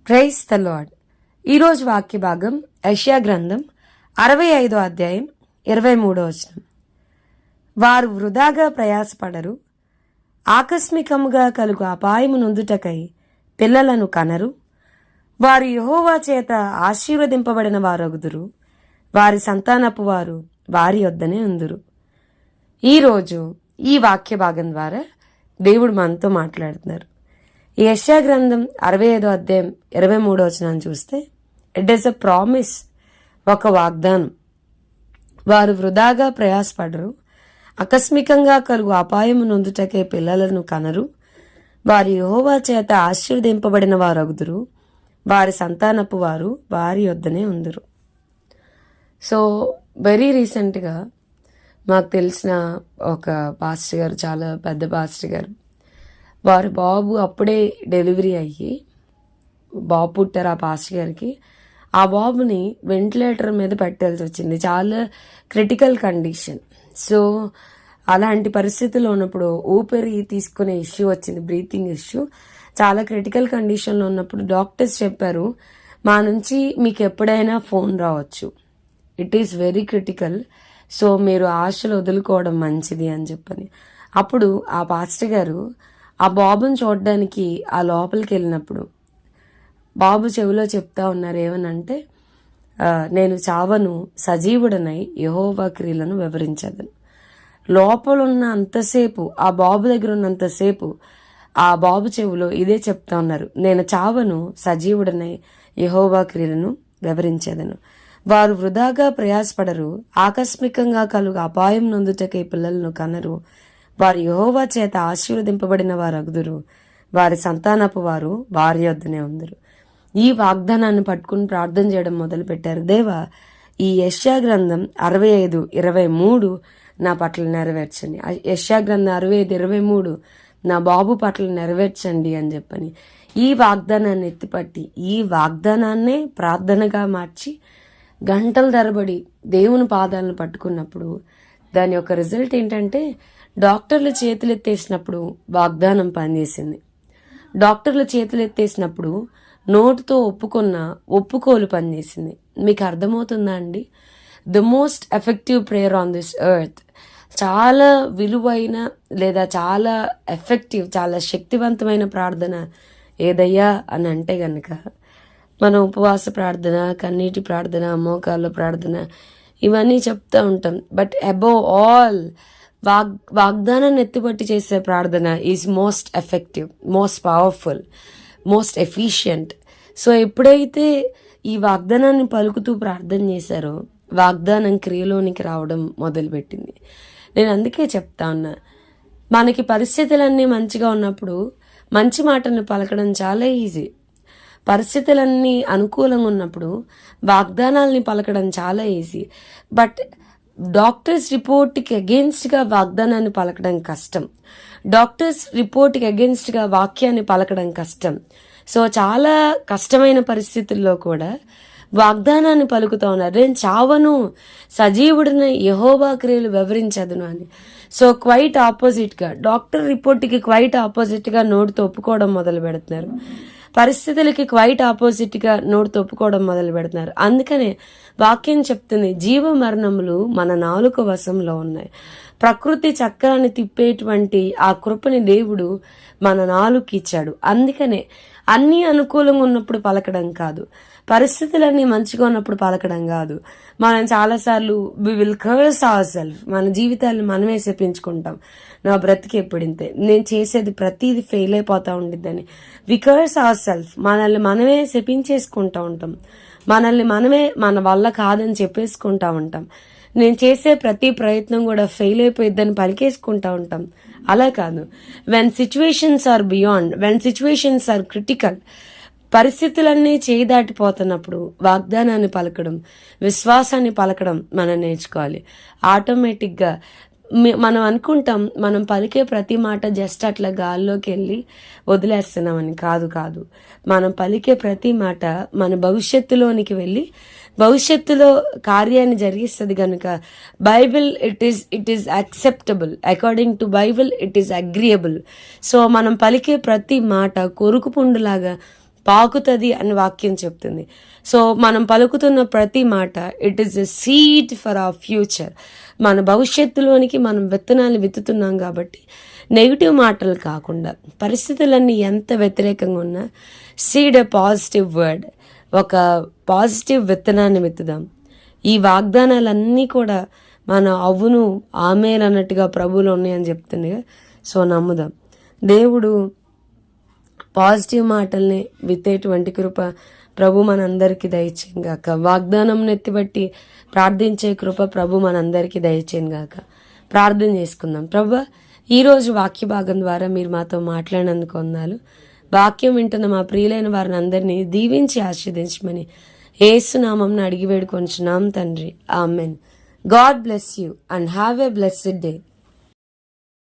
Praise the lord. ఈరోజు వాక్య భాగం యెషయా గ్రంథం 65వ అధ్యాయం 23వ వచనం. వారు వృధాగా ప్రయాసపడరు, ఆకస్మికముగా కలుగు అపాయము నొందుటకై పిల్లలను కనరు. వారు యెహోవా చేత ఆశీర్వదింపబడిన వారగుదురు, వారి సంతానపు వారు వారి యొద్దనే ఉందురు. ఈరోజు ఈ వాక్య భాగం ద్వారా దేవుడు మనతో మాట్లాడుతున్నారు. ఈ యెషయా గ్రంథం 65వ అధ్యాయం 23వ వచనాన్ని చూస్తే ఇట్ ఈస్ అ ప్రామిస్, ఒక వాగ్దానం. వారు వృధాగా ప్రయాసపడరు, ఆకస్మికంగా కలుగు అపాయము నొందుటకే పిల్లలను కనరు. వారి యెహోవా చేత ఆశీర్వదింపబడిన వారగుదురు, వారి సంతానపు వారు వారి యొద్దనే ఉందురు. సో వెరీ రీసెంట్గా మాకు తెలిసిన ఒక పాస్టర్ గారు, చాలా పెద్ద పాస్టర్ గారు, వారి బాబు అప్పుడే డెలివరీ అయ్యి బాబు పుట్టారు ఆ పాస్టర్ గారికి. ఆ బాబుని వెంటిలేటర్ మీద పెట్టాల్సి వచ్చింది, చాలా క్రిటికల్ కండిషన్. సో అలాంటి పరిస్థితుల్లో ఉన్నప్పుడు ఊపిరి తీసుకునే ఇష్యూ వచ్చింది, బ్రీతింగ్ ఇష్యూ. చాలా క్రిటికల్ కండిషన్లో ఉన్నప్పుడు డాక్టర్స్ చెప్పారు, మా నుంచి మీకు ఎప్పుడైనా ఫోన్ రావచ్చు, it is very critical, so మీరు ఆశలు వదులుకోవడం మంచిది అని చెప్పని. అప్పుడు ఆ పాస్టర్ గారు ఆ బాబుని చూడడానికి ఆ లోపలికి వెళ్ళినప్పుడు బాబు చెవిలో చెప్తా ఉన్నారు ఏమనంటే, నేను చావను, సజీవుడనై యెహోవా క్రియలను వివరించదను. లోపల ఉన్న అంతసేపు, ఆ బాబు దగ్గర ఉన్నంతసేపు ఆ బాబు చెవిలో ఇదే చెప్తా ఉన్నారు, నేను చావను, సజీవుడనై యెహోవా క్రియలను వివరించదను. వారు వృధాగా ప్రయాసపడరు, ఆకస్మికంగా కలుగు అపాయం నొందుటకై పిల్లలను కనరు. వారు యెహోవా చేత ఆశీర్వదింపబడిన వారగుదురు, వారి సంతానపు వారు వారి యొద్దనే ఉందరు. ఈ వాగ్దానాన్ని పట్టుకుని ప్రార్థన చేయడం మొదలు పెట్టారు. దేవా, ఈ యెషయా గ్రంథం 65:23 నా పట్ల నెరవేర్చండి. యెషయా గ్రంథం 65:23 నా బాబు పట్ల నెరవేర్చండి అని చెప్పని ఈ వాగ్దానాన్ని ఎత్తిపట్టి ఈ వాగ్దానాన్నే ప్రార్థనగా మార్చి గంటల తరబడి దేవుని పాదాలను పట్టుకున్నప్పుడు దాని యొక్క రిజల్ట్ ఏంటంటే, డాక్టర్లు చేతులు ఎత్తేసినప్పుడు వాగ్దానం పనిచేసింది. డాక్టర్లు చేతులు ఎత్తేసినప్పుడు నోటుతో ఒప్పుకోలు పనిచేసింది. మీకు అర్థమవుతుందా అండి? The most effective prayer on this earth, చాలా విలువైన లేదా చాలా ఎఫెక్టివ్, చాలా శక్తివంతమైన ప్రార్థన ఏదయ్యా అని అంటే గనక మనం ఉపవాస ప్రార్థన, కన్నీటి ప్రార్థన, మోకాళ్ళ ప్రార్థన ఇవన్నీ చెప్తూ ఉంటాం. బట్ అబోవ్ ఆల్ వాగ్దానాన్ని ఎత్తిపట్టి చేసే ప్రార్థన is most effective, most powerful, most efficient. So ఎప్పుడైతే ఈ వాగ్దానాన్ని పలుకుతూ ప్రార్థన చేశారో వాగ్దానం క్రియలోనికి రావడం మొదలుపెట్టింది. నేను అందుకే చెప్తా ఉన్నా, మనకి పరిస్థితులన్నీ మంచిగా ఉన్నప్పుడు మంచి మాటను పలకడం చాలా ఈజీ. పరిస్థితులన్నీ అనుకూలంగా ఉన్నప్పుడు వాగ్దానాల్ని పలకడం చాలా ఈజీ. బట్ డాక్టర్స్ రిపోర్ట్కి అగెన్స్ట్గా వాగ్దానాన్ని పలకడం కష్టం. డాక్టర్స్ రిపోర్ట్కి అగెన్స్ట్గా వాక్యాన్ని పలకడం కష్టం. సో చాలా కష్టమైన పరిస్థితుల్లో కూడా వాగ్దానాన్ని పలుకుతా ఉన్నారు, నేను చావను, సజీవుడిని యెహోవా క్రియలు వివరించదును అని. సో క్వైట్ ఆపోజిట్గా, డాక్టర్ రిపోర్ట్కి క్వైట్ ఆపోజిట్గా నోటితో ఒప్పుకోవడం మొదలు పెడుతున్నారు. పరిస్థితులకి క్వైట్ ఆపోజిట్గా నోటితో ఒప్పుకోవడం మొదలు పెడుతున్నారు. అందుకనే వాక్యం చెప్తుంది, జీవ మరణములు మన నాలుక వశంలో ఉన్నాయి. ప్రకృతి చక్రాన్ని తిప్పేటువంటి ఆ కృపని దేవుడు మన నాలుక ఇచ్చాడు. అందుకనే అన్నీ అనుకూలంగా ఉన్నప్పుడు పలకడం కాదు, పరిస్థితులన్నీ మంచిగా ఉన్నప్పుడు పలకడం కాదు. మనం చాలాసార్లు we will curse our self, మన జీవితాలను మనమే శపించుకుంటాం. నా బ్రతికి ఎప్పుడింతే, నేను చేసేది ప్రతిదీ ఫెయిల్ అయిపోతా ఉండిద్దని వి కర్స్ అవర్ సెల్ఫ్, మనల్ని మనమే శపించేసుకుంటా ఉంటాం. మనల్ని మనమే మన వల్ల కాదని చెప్పేసుకుంటా ఉంటాం. నేను చేసే ప్రతి ప్రయత్నం కూడా ఫెయిల్ అయిపోయిద్దని పలికేసుకుంటా ఉంటాం. అలా కాదు, when situations are beyond, when situations are critical, పరిస్థితులన్నీ చేయి దాటిపోతున్నప్పుడు వాగ్దానాన్ని పలకడం, విశ్వాసాన్ని పలకడం మనం నేర్చుకోవాలి. ఆటోమేటిక్గా మనం అనుకుంటాం మనం పలికే ప్రతి మాట జస్ట్ అట్లా గాల్లోకి వెళ్ళి వదిలేస్తున్నామని. కాదు, మనం పలికే ప్రతి మాట మన భవిష్యత్తులోనికి వెళ్ళి భవిష్యత్తులో కార్యాన్ని జరిగిస్తుంది కనుక Bible it is acceptable, according to Bible it is agreeable. So మనం పలికే ప్రతి మాట కొరుకు పుండులాగా పాకుతుంది అని వాక్యం చెప్తుంది. సో మనం పలుకుతున్న ప్రతి మాట it is a seed for our future. మన భవిష్యత్తులోనికి మనం విత్తనాలు విత్తుతున్నాం కాబట్టి నెగిటివ్ మాటలు కాకుండా పరిస్థితులన్నీ ఎంత వ్యతిరేకంగా ఉన్నా సీడ్ ఎ పాజిటివ్ వర్డ్, ఒక పాజిటివ్ విత్తనాన్ని విత్తుదాం. ఈ వాగ్దానాలన్నీ కూడా మన అవును ఆమేన్ అన్నట్టుగా ప్రభువులో ఉన్నాయని చెప్తుంది. సో నమ్ముదాం. దేవుడు పాజిటివ్ మాటల్ని విత్తేటువంటి కృప ప్రభు మనందరికీ దయచేయను గాక. వాగ్దానం నెత్తిబట్టి ప్రార్థించే కృప ప్రభు మనందరికీ దయచేయను గాక. ప్రార్థన చేసుకుందాం. ప్రభు, ఈరోజు వాక్య భాగం ద్వారా మీరు మాతో మాట్లాడినందుకు వందనాలు. వాక్యం వింటున్న మా ప్రియులైన వారిని అందరినీ దీవించి ఆశీర్వదించమని యేసు నామమున అడిగి వేడుకొంచున్నాం తండ్రి. Amen. God bless you and have a blessed day.